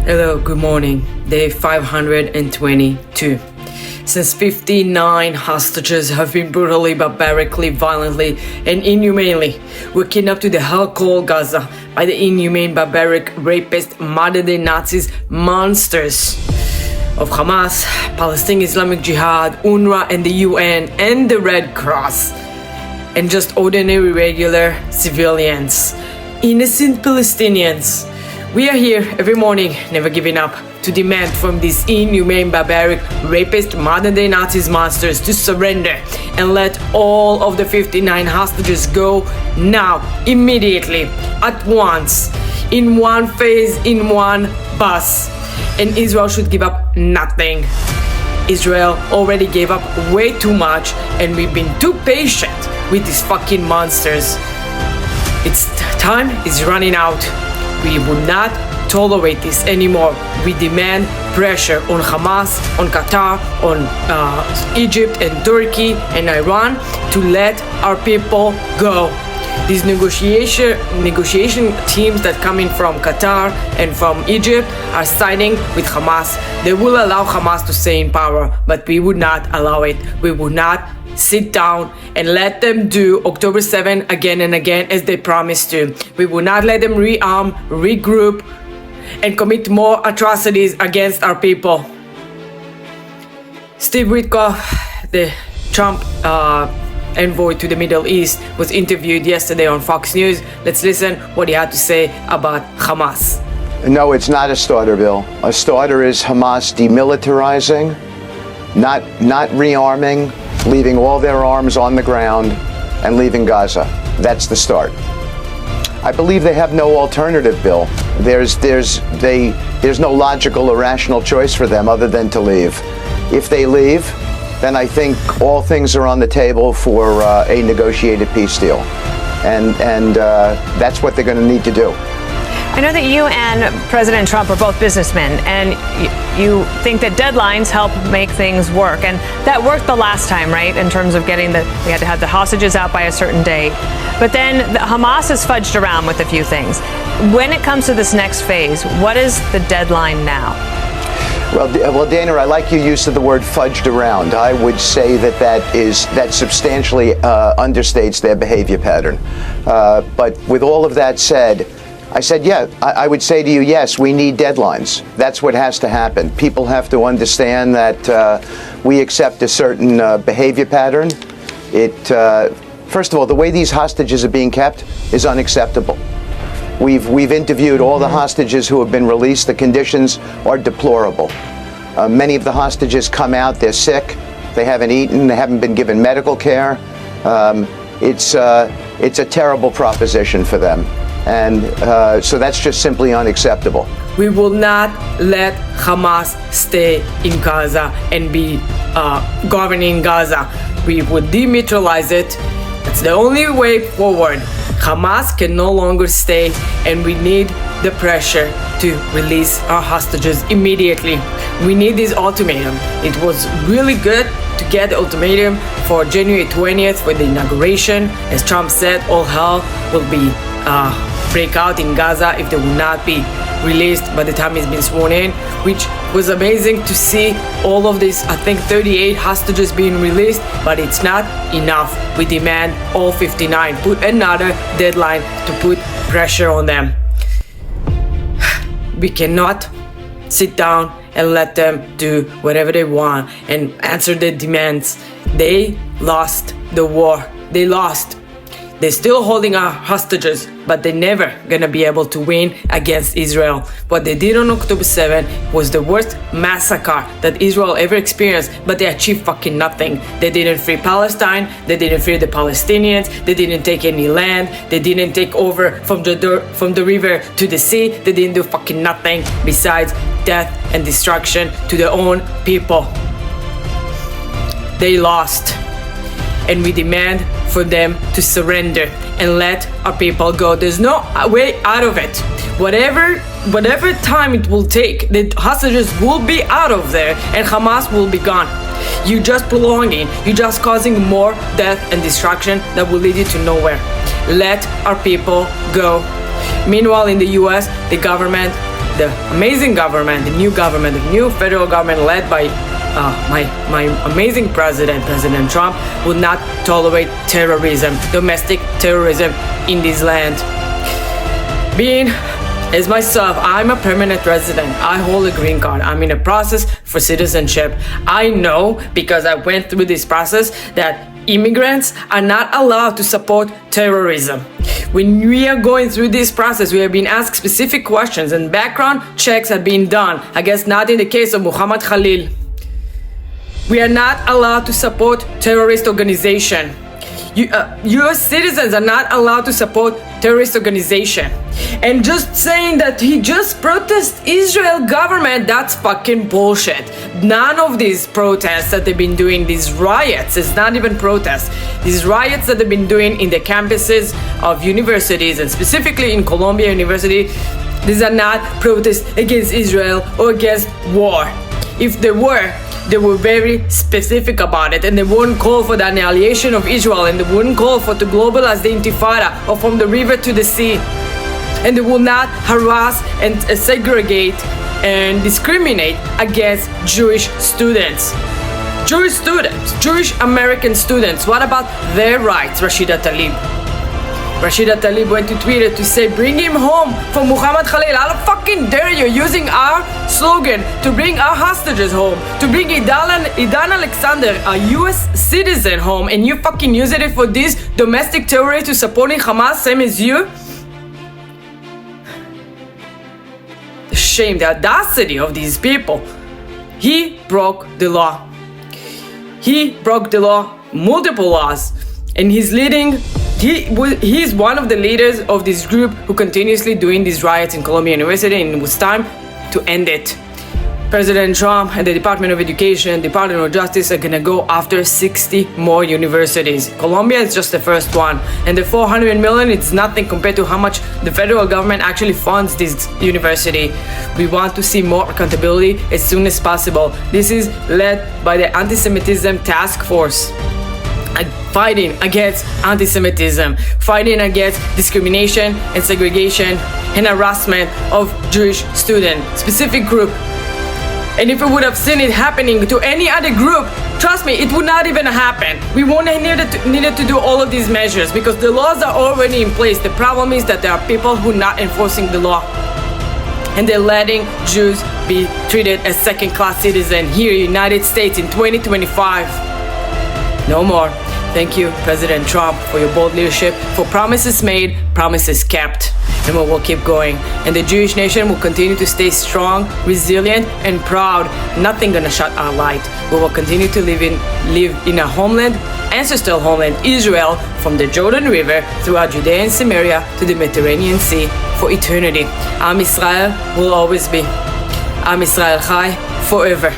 Hello, good morning. Day 522. Since 59 hostages have been brutally, barbarically, violently, and inhumanely were kidnapped to the hell-called Gaza by the inhumane, barbaric, rapist, modern-day Nazis, monsters of Hamas, Palestinian Islamic Jihad, UNRWA, and the UN, and the Red Cross, and just ordinary, regular civilians, innocent Palestinians. We are here every morning, never giving up, to demand from these inhumane, barbaric, rapist, modern-day Nazis monsters to surrender and let all of the 59 hostages go now, immediately, at once, in one phase, in one bus. And Israel should give up nothing. Israel already gave up way too much, and we've been too patient with these fucking monsters. Time is running out. We will not tolerate this anymore. We demand pressure on Hamas, on Qatar, on Egypt and Turkey and Iran to let our people go. These negotiation teams that come in from Qatar and from Egypt are siding with Hamas. They will allow Hamas to stay in power, but we would not allow it. We would not sit down and let them do October 7 again and again as they promised to. We will not let them rearm, regroup, and commit more atrocities against our people. Steve Witkoff, the Trump envoy to the Middle East, was interviewed yesterday on Fox News. Let's listen what he had to say about Hamas. No, it's not a starter bill. A starter is Hamas demilitarizing, not rearming, leaving all their arms on the ground and leaving Gaza. That's the start. I believe they have no alternative bill. There's no logical or rational choice for them other than to leave. If they leave, then I think all things are on the table for a negotiated peace deal. And that's what they're going to need to do. I know that you and President Trump are both businessmen, and you think that deadlines help make things work. And that worked the last time, right? In terms of we had to have the hostages out by a certain date. But then Hamas has fudged around with a few things. When it comes to this next phase, what is the deadline now? Well, Dana, I like your use of the word fudged around. I would say that substantially understates their behavior pattern. But with all of that said, I would say to you, yes, we need deadlines. That's what has to happen. People have to understand that we accept a certain behavior pattern. First of all, the way these hostages are being kept is unacceptable. We've interviewed all the hostages who have been released. The conditions are deplorable. Many of the hostages come out, they're sick, they haven't eaten, they haven't been given medical care. It's a terrible proposition for them. And so that's just simply unacceptable. We will not let Hamas stay in Gaza and be governing Gaza. We will demilitarize it. That's the only way forward. Hamas can no longer stay, and we need the pressure to release our hostages immediately. We need this ultimatum. It was really good to get the ultimatum for January 20th for the inauguration. As Trump said, all hell will be break out in Gaza if they will not be released by the time he's been sworn in, which was amazing to see all of this, I think 38 hostages being released, but it's not enough. We demand all 59. Put another deadline to put pressure on them. We cannot sit down and let them do whatever they want and answer their demands. They lost the war. They lost. They're still holding our hostages, but they're never gonna be able to win against Israel. What they did on October 7 was the worst massacre that Israel ever experienced, but they achieved fucking nothing. They didn't free Palestine, they didn't free the Palestinians, they didn't take any land, they didn't take over from the river to the sea, they didn't do fucking nothing besides death and destruction to their own people. They lost. And we demand for them to surrender and let our people go. There's no way out of it. Whatever time it will take, the hostages will be out of there and Hamas will be gone. You're just prolonging, you're just causing more death and destruction that will lead you to nowhere. Let our people go. Meanwhile, in the US, the government the amazing government, the new federal government led by my amazing president, President Trump, will not tolerate terrorism, domestic terrorism in this land. Being as myself, I'm a permanent resident. I hold a green card. I'm in a process for citizenship. I know, because I went through this process, that immigrants are not allowed to support terrorism. When we are going through this process, we have been asked specific questions and background checks have been done. I guess not in the case of Muhammad Khalil. We are not allowed to support terrorist organization. US citizens are not allowed to support terrorist organization. And just saying that he just protests Israel government, that's fucking bullshit. None of these protests that they've been doing, these riots, it's not even protests. These riots that they've been doing in the campuses of universities, and specifically in Columbia University, these are not protests against Israel or against war. If they were very specific about it, and they wouldn't call for the annihilation of Israel, and they wouldn't call for to globalize the Intifada or from the river to the sea, and they will not harass and segregate and discriminate against Jewish students. Jewish American students, what about their rights? Rashida Tlaib went to Twitter to say, bring him home for Muhammad Khalil. How fucking dare you, using our slogan to bring our hostages home, to bring Idan Alexander, a US citizen, home, and you fucking using it for this domestic terrorist who's supporting Hamas, same as you? The shame, the audacity of these people. He broke the law. He broke the law, multiple laws, and he's one of the leaders of this group who continuously doing these riots in Columbia University, and it was time to end it. President Trump and the Department of Education, Department of Justice are gonna go after 60 more universities. Columbia is just the first one, and the $400 million, it's nothing compared to how much the federal government actually funds this university. We want to see more accountability as soon as possible. This is led by the Anti-Semitism Task Force. Fighting against anti-Semitism, fighting against discrimination and segregation and harassment of Jewish students, specific group. And if we would have seen it happening to any other group, trust me, it would not even happen. We won't have needed to do all of these measures because the laws are already in place. The problem is that there are people who are not enforcing the law, and they're letting Jews be treated as second-class citizens here in the United States in 2025. No more. Thank you, President Trump, for your bold leadership, for promises made, promises kept. And we will keep going. And the Jewish nation will continue to stay strong, resilient, and proud. Nothing gonna shut our light. We will continue to live in a homeland, ancestral homeland, Israel, from the Jordan River throughout Judea and Samaria to the Mediterranean Sea for eternity. Am Israel will always be. Am Israel Chai forever.